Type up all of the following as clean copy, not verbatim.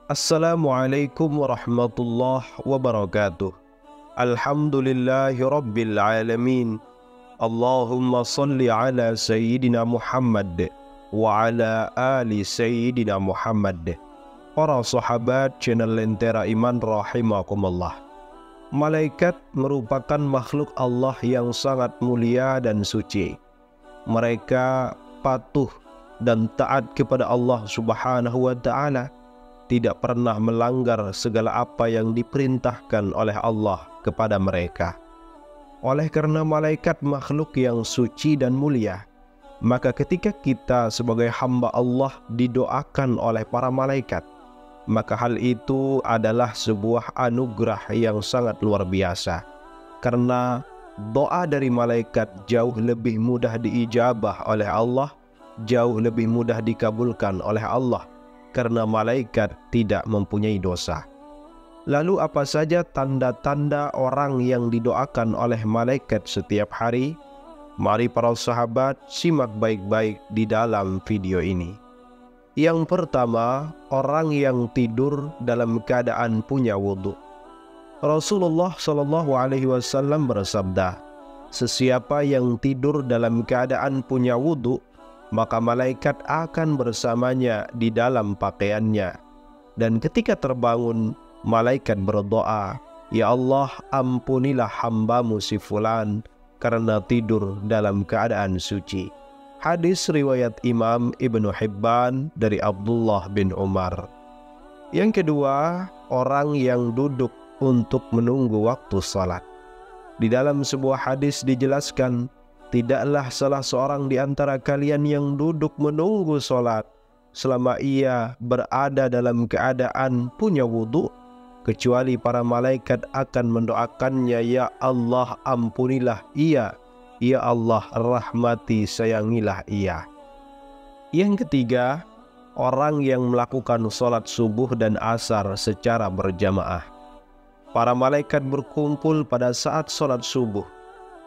Assalamualaikum warahmatullahi wabarakatuh. Alhamdulillahi rabbil alamin. Allahumma salli ala Sayyidina Muhammad wa ala ali Sayyidina Muhammad. Para sahabat channel Lentera Iman rahimakumullah. Malaikat merupakan makhluk Allah yang sangat mulia dan suci. Mereka patuh dan taat kepada Allah Subhanahu wa ta'ala, tidak pernah melanggar segala apa yang diperintahkan oleh Allah kepada mereka. Oleh karena malaikat makhluk yang suci dan mulia, maka ketika kita sebagai hamba Allah didoakan oleh para malaikat, maka hal itu adalah sebuah anugerah yang sangat luar biasa. Karena doa dari malaikat jauh lebih mudah diijabah oleh Allah, jauh lebih mudah dikabulkan oleh Allah, karena malaikat tidak mempunyai dosa. Lalu apa saja tanda-tanda orang yang didoakan oleh malaikat setiap hari? Mari para sahabat simak baik-baik di dalam video ini. Yang pertama, orang yang tidur dalam keadaan punya wudhu. Rasulullah SAW bersabda, sesiapa yang tidur dalam keadaan punya wudhu, maka malaikat akan bersamanya di dalam pakaiannya. Dan ketika terbangun, malaikat berdoa, "Ya Allah, ampunilah hambamu si fulan karena tidur dalam keadaan suci." Hadis riwayat Imam Ibnu Hibban dari Abdullah bin Umar. Yang kedua, orang yang duduk untuk menunggu waktu salat. Di dalam sebuah hadis dijelaskan, tidaklah salah seorang di antara kalian yang duduk menunggu sholat selama ia berada dalam keadaan punya wudhu, kecuali para malaikat akan mendoakannya, "Ya Allah, ampunilah ia. Ya Allah, rahmati, sayangilah ia." Yang ketiga, orang yang melakukan sholat subuh dan asar secara berjamaah. Para malaikat berkumpul pada saat sholat subuh.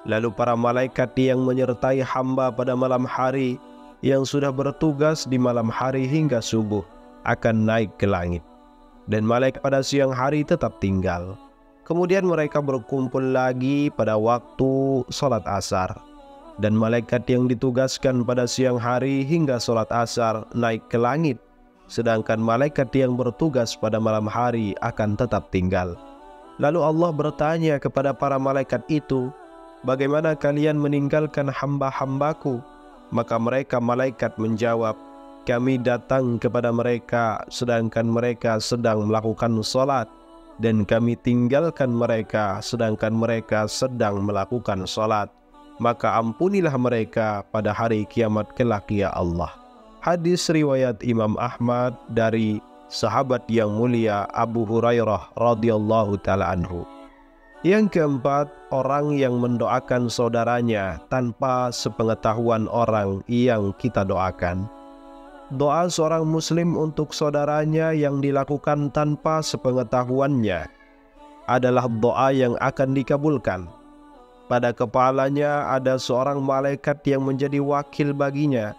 Lalu para malaikat yang menyertai hamba pada malam hari, yang sudah bertugas di malam hari hingga subuh, akan naik ke langit. Dan malaikat pada siang hari tetap tinggal. Kemudian mereka berkumpul lagi pada waktu sholat asar. Dan malaikat yang ditugaskan pada siang hari hingga sholat asar naik ke langit. Sedangkan malaikat yang bertugas pada malam hari akan tetap tinggal. Lalu Allah bertanya kepada para malaikat itu, "Bagaimana kalian meninggalkan hamba-hambaku?" Maka mereka malaikat menjawab, "Kami datang kepada mereka sedangkan mereka sedang melakukan sholat, dan kami tinggalkan mereka sedangkan mereka sedang melakukan sholat. Maka ampunilah mereka pada hari kiamat kelak ya Allah." Hadis riwayat Imam Ahmad dari sahabat yang mulia Abu Hurairah radhiyallahu ta'ala anhu. Yang keempat, orang yang mendoakan saudaranya tanpa sepengetahuan orang yang kita doakan. Doa seorang muslim untuk saudaranya yang dilakukan tanpa sepengetahuannya adalah doa yang akan dikabulkan. Pada kepalanya ada seorang malaikat yang menjadi wakil baginya.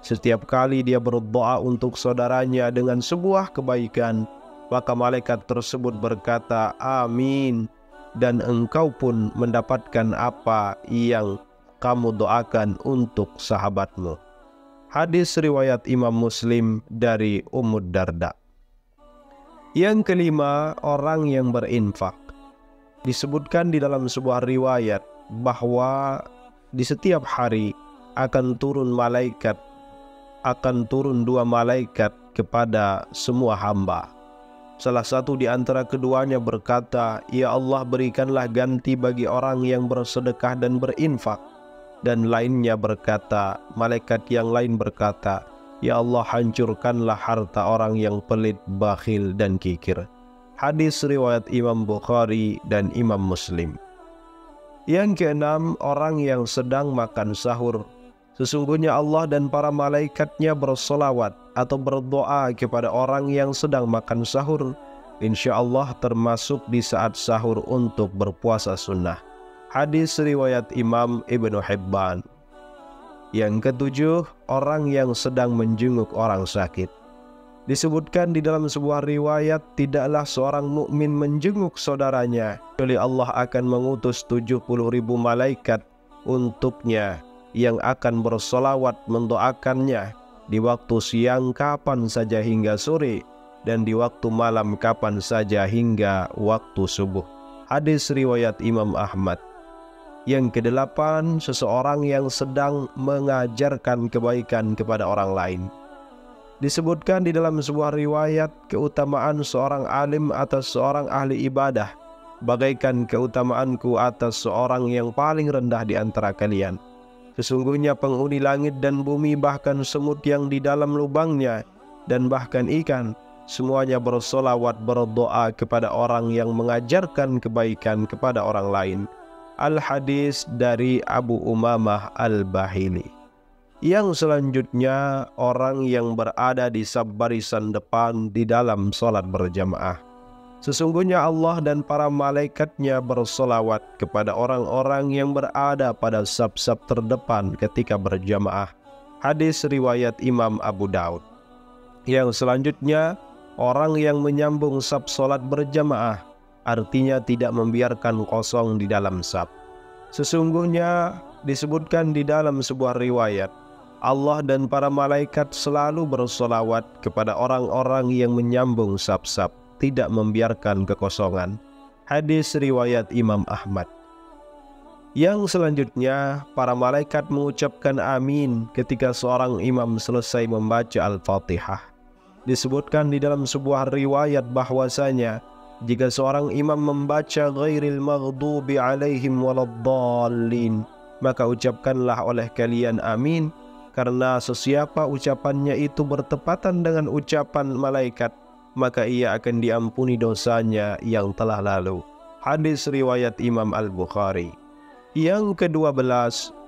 Setiap kali dia berdoa untuk saudaranya dengan sebuah kebaikan, maka malaikat tersebut berkata, "Amin." Dan engkau pun mendapatkan apa yang kamu doakan untuk sahabatmu. Hadis riwayat Imam Muslim dari Ummu Darda. Yang kelima, orang yang berinfak. Disebutkan di dalam sebuah riwayat bahwa di setiap hari akan turun dua malaikat kepada semua hamba. Salah satu di antara keduanya berkata, "Ya Allah, berikanlah ganti bagi orang yang bersedekah dan berinfak." Dan lainnya berkata, malaikat yang lain berkata, "Ya Allah, hancurkanlah harta orang yang pelit, bakhil, dan kikir." Hadis riwayat Imam Bukhari dan Imam Muslim. Yang keenam, orang yang sedang makan sahur. Sesungguhnya Allah dan para malaikatnya bersolawat atau berdoa kepada orang yang sedang makan sahur. Insya Allah termasuk di saat sahur untuk berpuasa sunnah. Hadis riwayat Imam Ibnu Hibban. Yang ketujuh, orang yang sedang menjenguk orang sakit. Disebutkan di dalam sebuah riwayat, tidaklah seorang mukmin menjenguk saudaranya kecuali Allah akan mengutus 70.000 malaikat untuknya yang akan bersolawat mendoakannya di waktu siang kapan saja hingga sore, dan di waktu malam kapan saja hingga waktu subuh. Hadis riwayat Imam Ahmad. Yang kedelapan, seseorang yang sedang mengajarkan kebaikan kepada orang lain. Disebutkan di dalam sebuah riwayat keutamaan seorang alim atas seorang ahli ibadah bagaikan keutamaanku atas seorang yang paling rendah di antara kalian. Sesungguhnya penghuni langit dan bumi, bahkan semut yang di dalam lubangnya, dan bahkan ikan, semuanya bersolawat berdoa kepada orang yang mengajarkan kebaikan kepada orang lain. Al-Hadis dari Abu Umamah Al-Bahili. Yang selanjutnya, orang yang berada di saf barisan depan di dalam sholat berjamaah. Sesungguhnya Allah dan para malaikatnya bersolawat kepada orang-orang yang berada pada saf-saf terdepan ketika berjamaah. Hadis riwayat Imam Abu Daud. Yang selanjutnya, orang yang menyambung saf sholat berjamaah, artinya tidak membiarkan kosong di dalam saf. Sesungguhnya disebutkan di dalam sebuah riwayat, Allah dan para malaikat selalu bersolawat kepada orang-orang yang menyambung saf-saf, tidak membiarkan kekosongan. Hadis riwayat Imam Ahmad. Yang selanjutnya, para malaikat mengucapkan amin ketika seorang imam selesai membaca Al-Fatihah. Disebutkan di dalam sebuah riwayat bahwasanya jika seorang imam membaca ghairil maghdubi alaihim waladdallin, maka ucapkanlah oleh kalian amin, karena sesiapa ucapannya itu bertepatan dengan ucapan malaikat, maka ia akan diampuni dosanya yang telah lalu. Hadis riwayat Imam Al-Bukhari. Yang ke-12,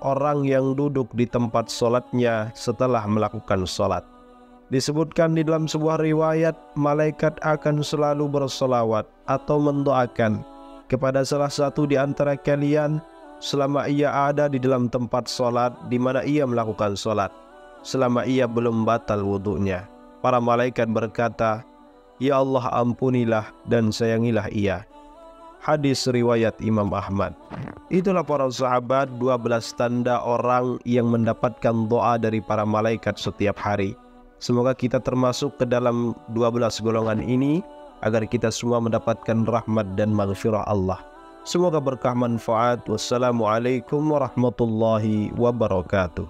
orang yang duduk di tempat sholatnya setelah melakukan sholat. Disebutkan di dalam sebuah riwayat, malaikat akan selalu bersolawat atau mendoakan kepada salah satu di antara kalian selama ia ada di dalam tempat sholat di mana ia melakukan sholat, selama ia belum batal wudunya. Para malaikat berkata, "Ya Allah, ampunilah dan sayangilah ia." Hadis riwayat Imam Ahmad. Itulah para sahabat 12 tanda orang yang mendapatkan doa dari para malaikat setiap hari. Semoga kita termasuk ke dalam 12 golongan ini, agar kita semua mendapatkan rahmat dan maghfirah Allah. Semoga berkah manfaat. Wassalamualaikum warahmatullahi wabarakatuh.